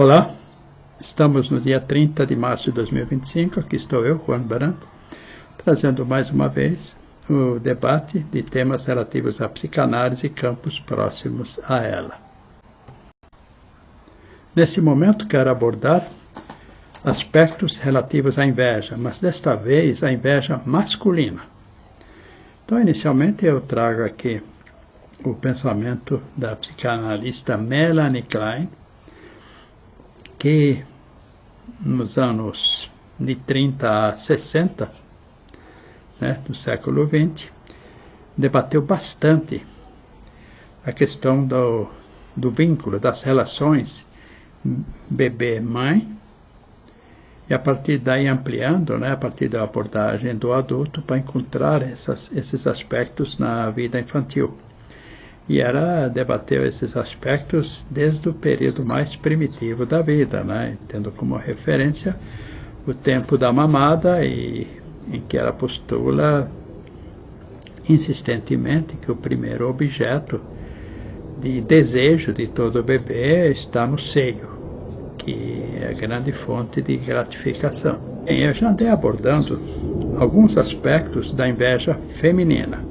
Olá, estamos no dia 30 de março de 2025, aqui estou eu, Juan Brandt, trazendo mais uma vez o debate de temas relativos à psicanálise e campos próximos a ela. Nesse momento quero abordar aspectos relativos à inveja, mas desta vez a inveja masculina. Então, inicialmente eu trago aqui o pensamento da psicanalista Melanie Klein, que nos anos de 30 a 60, do século XX, debateu bastante a questão do vínculo, das relações bebê-mãe, e a partir daí ampliando, a partir da abordagem do adulto, para encontrar esses aspectos na vida infantil. E ela debateu esses aspectos desde o período mais primitivo da vida, tendo como referência o tempo da mamada, em que ela postula insistentemente que o primeiro objeto de desejo de todo bebê está no seio, que é a grande fonte de gratificação. Bem, eu já andei abordando alguns aspectos da inveja feminina.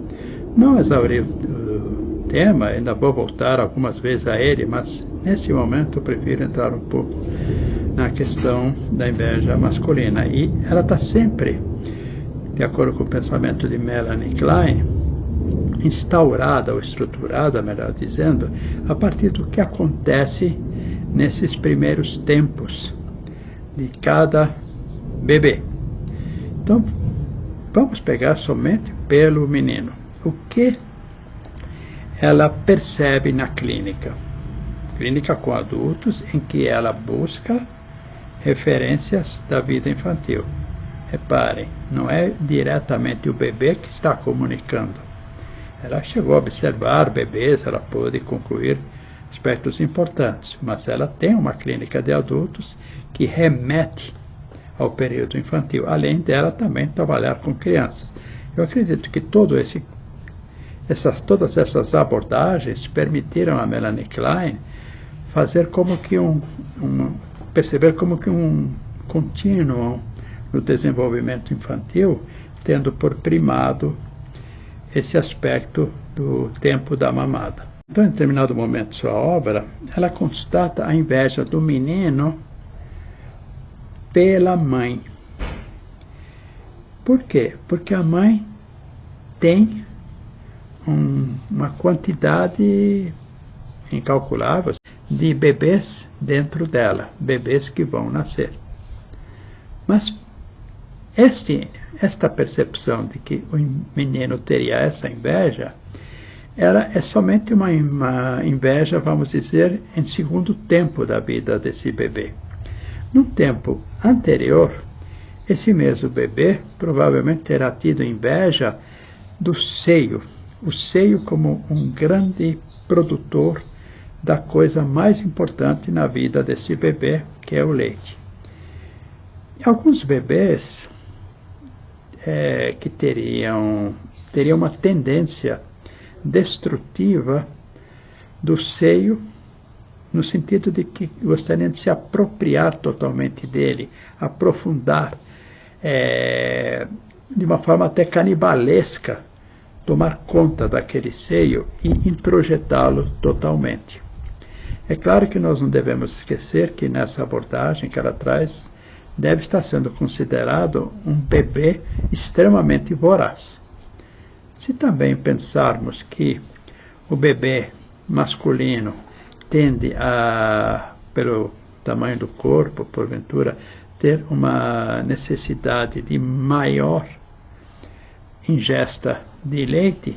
Não exauri o tema, ainda vou voltar algumas vezes a ele, mas nesse momento eu prefiro entrar um pouco na questão da inveja masculina. E ela está sempre, de acordo com o pensamento de Melanie Klein, instaurada ou estruturada, melhor dizendo, a partir do que acontece nesses primeiros tempos de cada bebê. Então, vamos pegar somente pelo menino. O que ela percebe na clínica com adultos, em que ela busca referências da vida infantil. Reparem, não é diretamente o bebê que está comunicando. Ela chegou a observar bebês, ela pôde concluir aspectos importantes, mas ela tem uma clínica de adultos que remete ao período infantil, além dela também trabalhar com crianças. Eu acredito que todas essas abordagens permitiram a Melanie Klein fazer como que perceber como que um contínuo no desenvolvimento infantil, tendo por primado esse aspecto do tempo da mamada. Então, em determinado momento de sua obra, ela constata a inveja do menino pela mãe. Por quê? Porque a mãe tem uma quantidade incalculável de bebês dentro dela, bebês que vão nascer. Mas esta percepção de que o menino teria essa inveja, ela é somente uma inveja, vamos dizer, em segundo tempo da vida desse bebê. Num tempo anterior, esse mesmo bebê provavelmente terá tido inveja do seio, o seio como um grande produtor da coisa mais importante na vida desse bebê, que é o leite. Alguns bebês que teriam uma tendência destrutiva do seio, no sentido de que gostariam de se apropriar totalmente dele, aprofundar, de uma forma até canibalesca, tomar conta daquele seio e introjetá-lo totalmente. É claro que nós não devemos esquecer que nessa abordagem que ela traz, deve estar sendo considerado um bebê extremamente voraz. Se também pensarmos que o bebê masculino tende a, pelo tamanho do corpo, porventura, ter uma necessidade de maior ingesta de leite,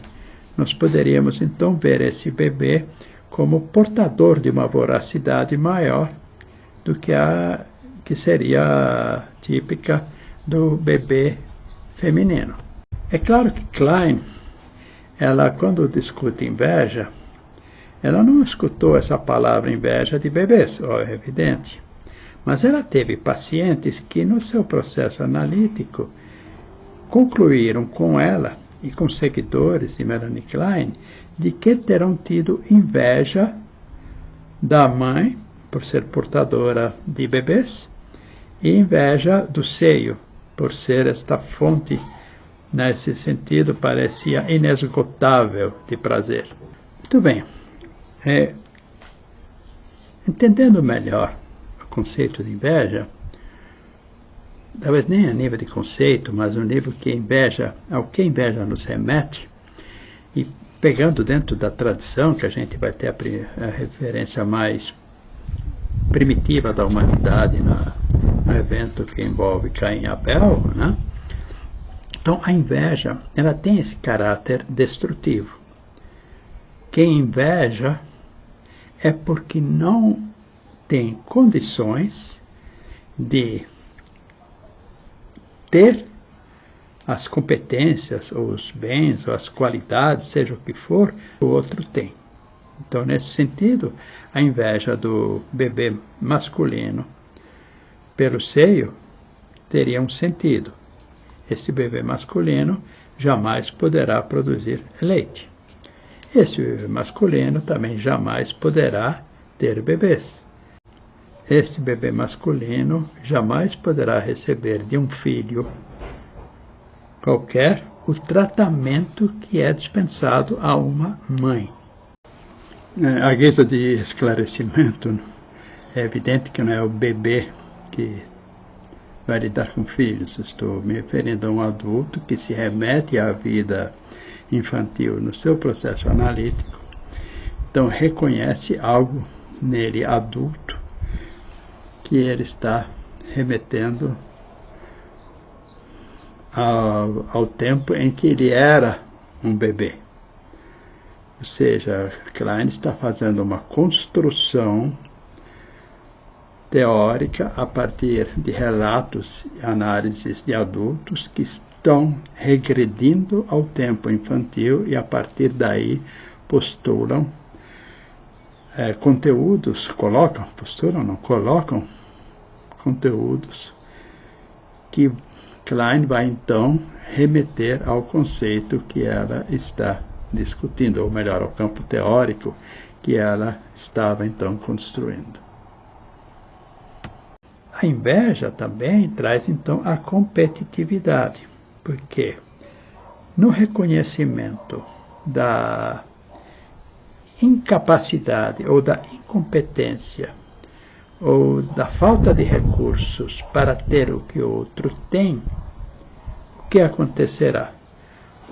nós poderíamos então ver esse bebê como portador de uma voracidade maior do que a que seria típica do bebê feminino. É claro que Klein, ela, quando discute inveja, ela não escutou essa palavra inveja de bebês, é evidente, mas ela teve pacientes que, no seu processo analítico, concluíram com ela e com seguidores de Melanie Klein de que terão tido inveja da mãe por ser portadora de bebês, e inveja do seio, por ser esta fonte, nesse sentido, parecia inesgotável de prazer. Muito bem. Entendendo melhor o conceito de inveja, talvez nem a nível de conceito, mas no nível ao que a inveja nos remete, e pegando dentro da tradição, que a gente vai ter a referência mais primitiva da humanidade no evento que envolve Caim e Abel, né? Então a inveja, ela tem esse caráter destrutivo. Quem inveja é porque não tem condições de ter as competências, ou os bens, ou as qualidades, seja o que for, o outro tem. Então, nesse sentido, a inveja do bebê masculino pelo seio teria um sentido. Este bebê masculino jamais poderá produzir leite. Este bebê masculino também jamais poderá ter bebês. Este bebê masculino jamais poderá receber de um filho qualquer o tratamento que é dispensado a uma mãe. À guisa de esclarecimento, é evidente que não é o bebê que vai lidar com filhos. Estou me referindo a um adulto que se remete à vida infantil no seu processo analítico, então reconhece algo nele adulto que ele está remetendo ao tempo em que ele era um bebê. Ou seja, Klein está fazendo uma construção teórica a partir de relatos e análises de adultos que estão regredindo ao tempo infantil e a partir daí colocam conteúdos que Klein vai então remeter ao conceito que ela está discutindo, ou melhor, ao campo teórico que ela estava então construindo. A inveja também traz então a competitividade, porque no reconhecimento da incapacidade ou da incompetência ou da falta de recursos para ter o que o outro tem, o que acontecerá?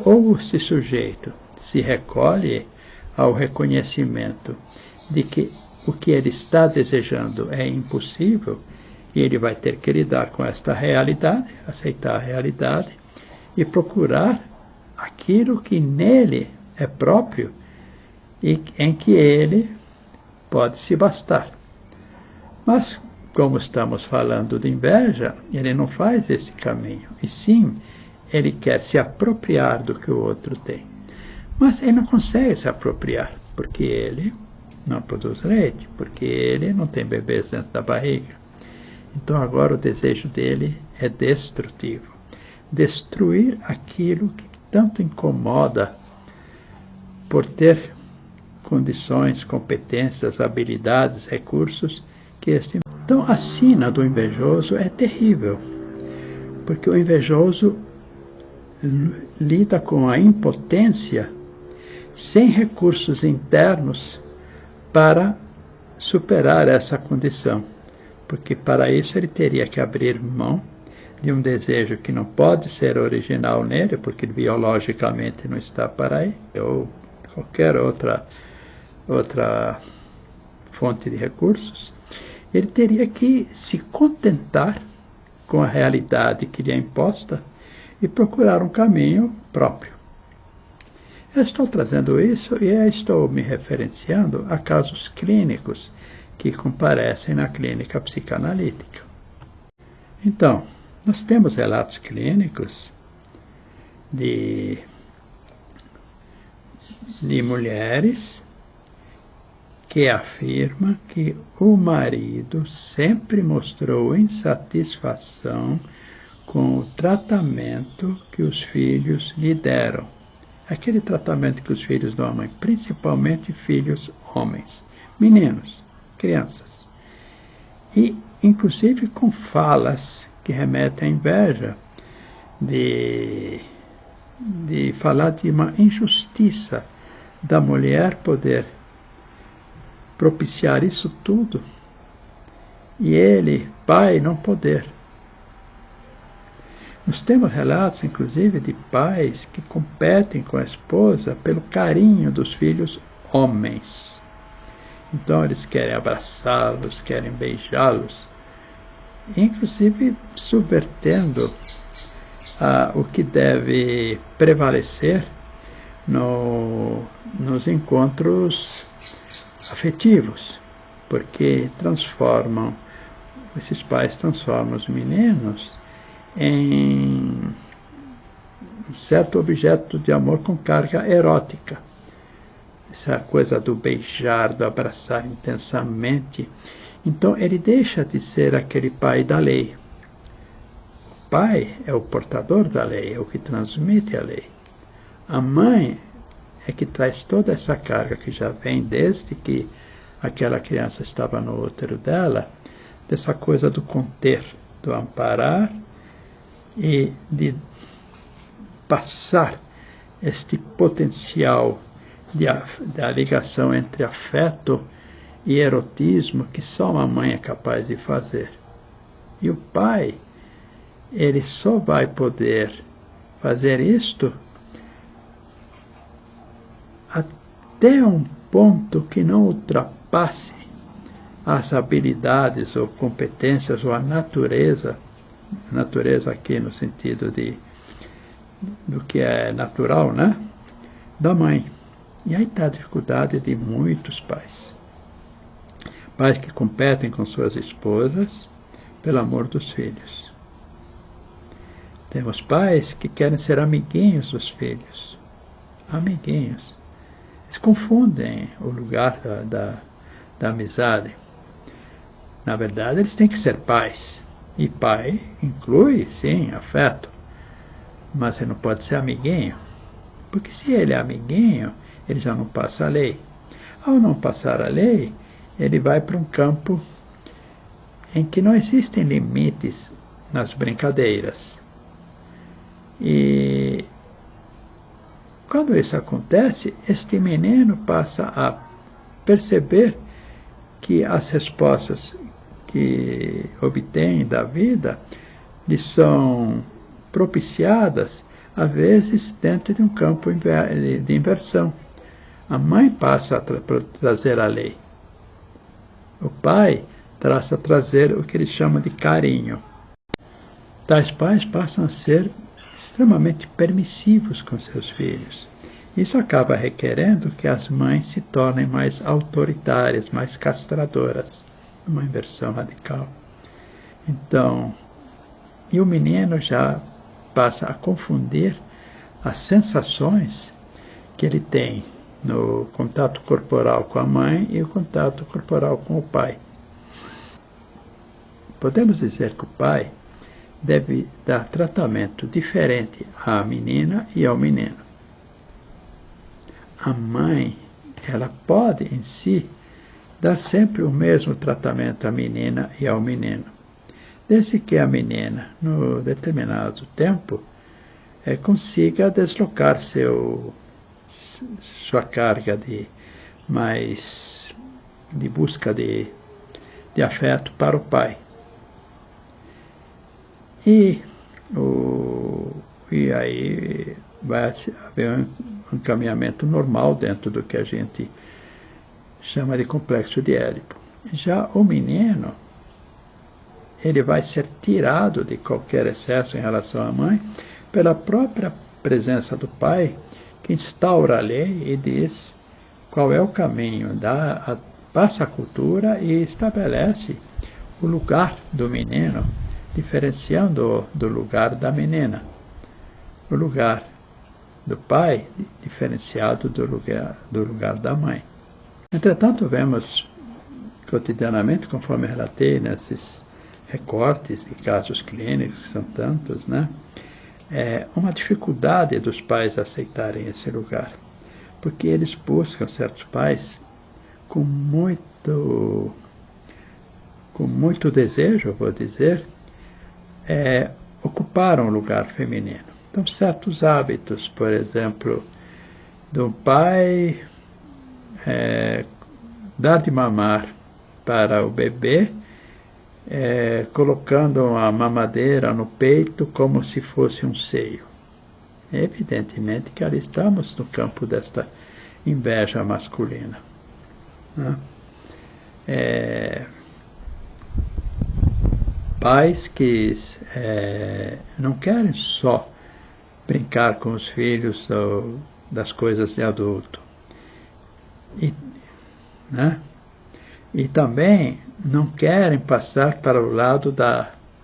Ou esse sujeito se recolhe ao reconhecimento de que o que ele está desejando é impossível, e ele vai ter que lidar com esta realidade, aceitar a realidade e procurar aquilo que nele é próprio e em que ele pode se bastar. Mas, como estamos falando de inveja, ele não faz esse caminho, e sim, ele quer se apropriar do que o outro tem. Mas ele não consegue se apropriar, porque ele não produz leite, porque ele não tem bebês dentro da barriga. Então agora o desejo dele é destrutivo. Destruir aquilo que tanto incomoda por ter condições, competências, habilidades, recursos que este... Então a sina do invejoso é terrível, porque o invejoso lida com a impotência sem recursos internos para superar essa condição, porque para isso ele teria que abrir mão de um desejo que não pode ser original nele, porque biologicamente não está para aí, ou qualquer outra fonte de recursos. Ele teria que se contentar com a realidade que lhe é imposta e procurar um caminho próprio. Eu estou trazendo isso e estou me referenciando a casos clínicos que comparecem na clínica psicanalítica. Então, nós temos relatos clínicos de mulheres que afirmam que o marido sempre mostrou insatisfação com o tratamento que os filhos lhe deram. Aquele tratamento que os filhos dão à mãe, principalmente filhos homens, meninos, crianças. e inclusive com falas que remetem à inveja, de falar de uma injustiça da mulher poder propiciar isso tudo e ele, pai, não poder. Nós temos relatos, inclusive, de pais que competem com a esposa pelo carinho dos filhos homens. Então eles querem abraçá-los, querem beijá-los, inclusive subvertendo o que deve prevalecer nos encontros afetivos, porque esses pais transformam os meninos em um certo objeto de amor com carga erótica. Essa coisa do beijar, do abraçar intensamente. Então ele deixa de ser aquele pai da lei. O pai é o portador da lei, é o que transmite a lei. A mãe é que traz toda essa carga que já vem desde que aquela criança estava no útero dela, dessa coisa do conter, do amparar e de passar este potencial da ligação entre afeto e erotismo que só uma mãe é capaz de fazer. E o pai, ele só vai poder fazer isto até um ponto que não ultrapasse as habilidades ou competências ou a natureza aqui no sentido do que é natural, né? Da mãe. E aí está a dificuldade de muitos pais. Pais que competem com suas esposas pelo amor dos filhos. Temos pais que querem ser amiguinhos dos filhos. Amiguinhos. Eles confundem o lugar da amizade. Na verdade, eles têm que ser pais. E pai inclui, sim, afeto. Mas ele não pode ser amiguinho. Porque se ele é amiguinho, ele já não passa a lei. Ao não passar a lei, ele vai para um campo em que não existem limites nas brincadeiras. E quando isso acontece, este menino passa a perceber que as respostas que obtém da vida lhe são propiciadas, às vezes, dentro de um campo de inversão. A mãe passa a trazer a lei. O pai passa a trazer o que ele chama de carinho. Tais pais passam a ser extremamente permissivos com seus filhos. Isso acaba requerendo que as mães se tornem mais autoritárias, mais castradoras. Uma inversão radical. Então, e o menino já passa a confundir as sensações que ele tem no contato corporal com a mãe e o contato corporal com o pai. Podemos dizer que o pai deve dar tratamento diferente à menina e ao menino. A mãe, ela pode em si dar sempre o mesmo tratamento à menina e ao menino, desde que a menina, no determinado tempo, consiga deslocar sua carga de busca de afeto para o pai. E aí vai haver um encaminhamento normal dentro do que a gente chama de complexo de Édipo. Já o menino, ele vai ser tirado de qualquer excesso em relação à mãe pela própria presença do pai, que instaura a lei e diz qual é o caminho, passa a cultura e estabelece o lugar do menino, diferenciando do lugar da menina. O lugar do pai diferenciado do lugar da mãe. Entretanto, vemos cotidianamente, conforme relatei nesses recortes de casos clínicos, que são tantos, né? Uma dificuldade dos pais aceitarem esse lugar, porque eles buscam, certos pais, com com muito desejo, vou dizer, ocuparam o lugar feminino. Então, certos hábitos, por exemplo, do pai dar de mamar para o bebê, colocando a mamadeira no peito como se fosse um seio. Evidentemente que ali estamos no campo desta inveja masculina, né? Pais que não querem só brincar com os filhos das coisas de adulto, né? E também não querem passar para o lado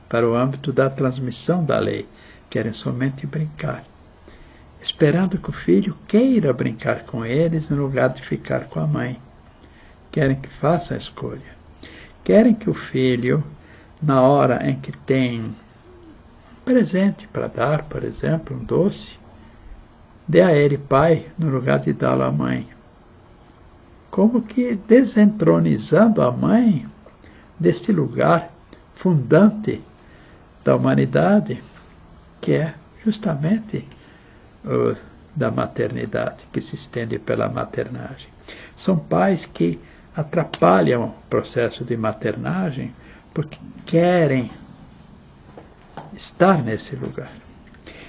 para o âmbito da transmissão da lei, querem somente brincar, esperando que o filho queira brincar com eles no lugar de ficar com a mãe. Querem que faça a escolha. Querem que o filho, na hora em que tem um presente para dar, por exemplo, um doce, dê a ele pai no lugar de dá-lo à mãe. Como que desentronizando a mãe deste lugar fundante da humanidade, que é justamente o da maternidade, que se estende pela maternagem. São pais que atrapalham o processo de maternagem porque querem estar nesse lugar.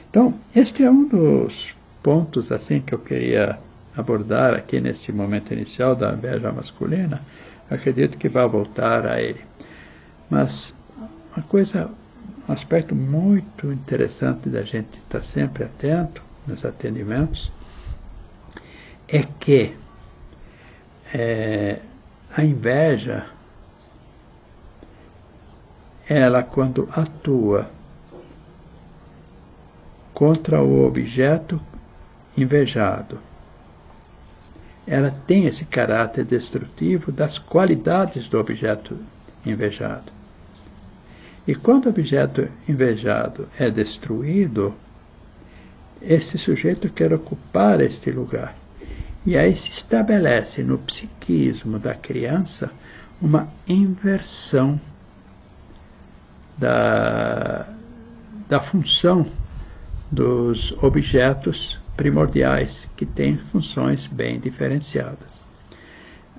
Então, este é um dos pontos assim que eu queria abordar aqui nesse momento inicial da inveja masculina. Acredito que vai voltar a ele. Mas um aspecto muito interessante da gente estar sempre atento nos atendimentos é que a inveja, ela quando atua contra o objeto invejado, ela tem esse caráter destrutivo das qualidades do objeto invejado. E quando o objeto invejado é destruído, esse sujeito quer ocupar este lugar. E aí se estabelece no psiquismo da criança uma inversão da função dos objetos primordiais, que têm funções bem diferenciadas.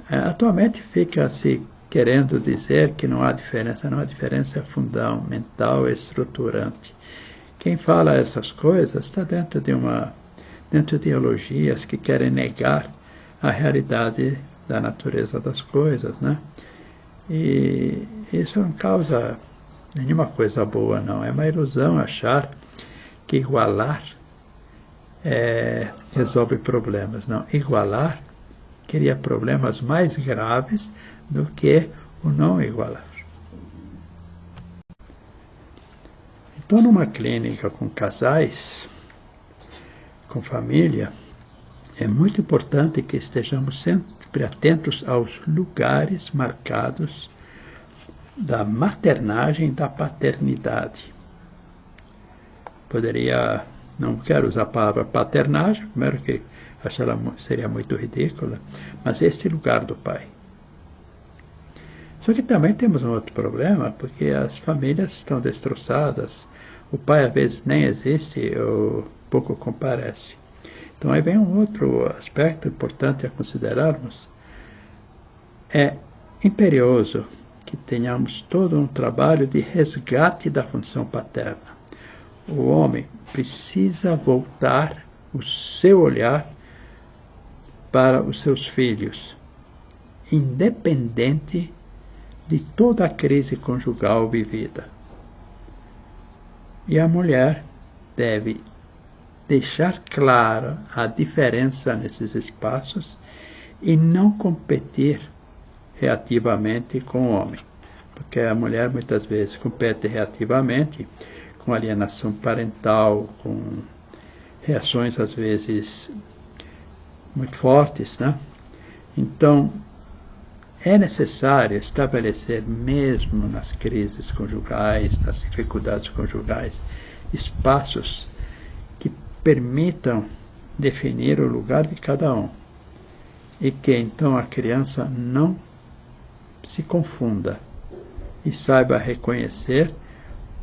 Atualmente fica-se querendo dizer que não há diferença. Não há diferença fundamental e estruturante. Quem fala essas coisas está dentro de ideologias que querem negar a realidade da natureza das coisas, né? E isso não causa nenhuma coisa boa, não. É uma ilusão achar que igualar resolve problemas. Não, igualar cria problemas mais graves do que o não igualar. Então, numa clínica com casais, com família, é muito importante que estejamos sempre atentos aos lugares marcados da maternagem e da paternidade. Não quero usar a palavra paternagem, primeiro que acho ela seria muito ridícula, mas este lugar do pai. Só que também temos um outro problema, porque as famílias estão destroçadas, o pai às vezes nem existe ou pouco comparece. Então aí vem um outro aspecto importante a considerarmos. É imperioso que tenhamos todo um trabalho de resgate da função paterna. O homem precisa voltar o seu olhar para os seus filhos, independente de toda a crise conjugal vivida. E a mulher deve deixar clara a diferença nesses espaços e não competir reativamente com o homem, porque a mulher muitas vezes compete reativamente com alienação parental, com reações às vezes muito fortes, né? Então, é necessário estabelecer, mesmo nas crises conjugais, nas dificuldades conjugais, espaços que permitam definir o lugar de cada um e que então a criança não se confunda e saiba reconhecer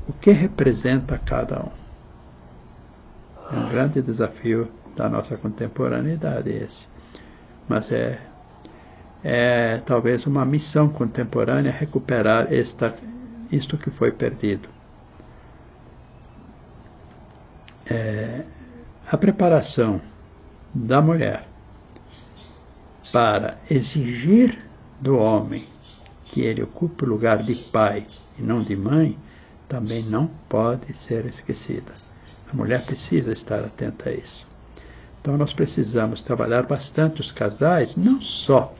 o que representa cada um. É um grande desafio da nossa contemporaneidade esse. Mas é talvez uma missão contemporânea recuperar isto que foi perdido. A preparação da mulher para exigir do homem que ele ocupe o lugar de pai e não de mãe também não pode ser esquecida. A mulher precisa estar atenta a isso. Então nós precisamos trabalhar bastante os casais, não só,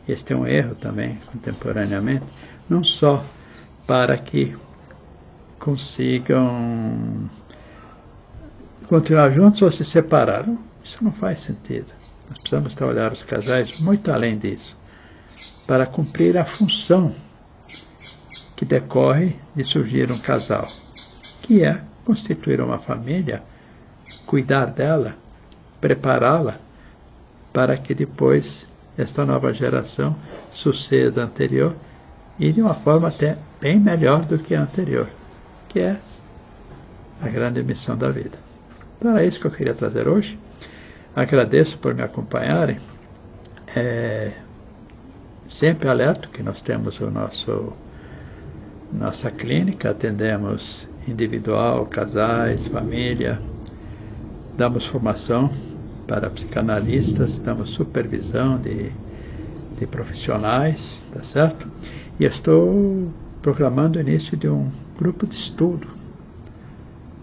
este é um erro também contemporaneamente, não só para que consigam continuar juntos ou se separar. Isso não faz sentido. Nós precisamos trabalhar os casais muito além disso, para cumprir a função que decorre de surgir um casal, que é constituir uma família, cuidar dela, prepará-la para que depois esta nova geração suceda a anterior e de uma forma até bem melhor do que a anterior, que é a grande missão da vida. Então era isso que eu queria trazer hoje. Agradeço por me acompanharem. Sempre alerto que nós temos nossa clínica, atendemos individual, casais, família, damos formação para psicanalistas, damos supervisão de profissionais, tá certo? E estou programando o início de um grupo de estudo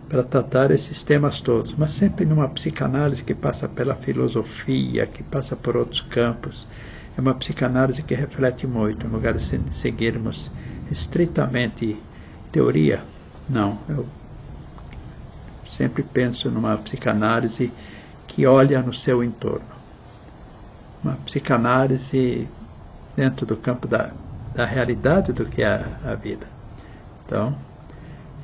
para tratar esses temas todos, mas sempre numa psicanálise que passa pela filosofia, que passa por outros campos. É uma psicanálise que reflete muito, em lugar de seguirmos estritamente teoria. Não, eu sempre penso numa psicanálise que olha no seu entorno. Uma psicanálise dentro do campo da realidade do que é a vida. Então,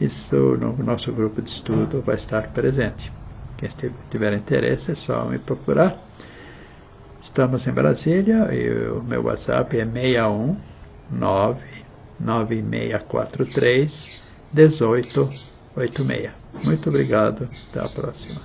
isso no nosso grupo de estudo vai estar presente. Quem tiver interesse é só me procurar. Estamos em Brasília e o meu WhatsApp é 61996431886. Muito obrigado. Até a próxima.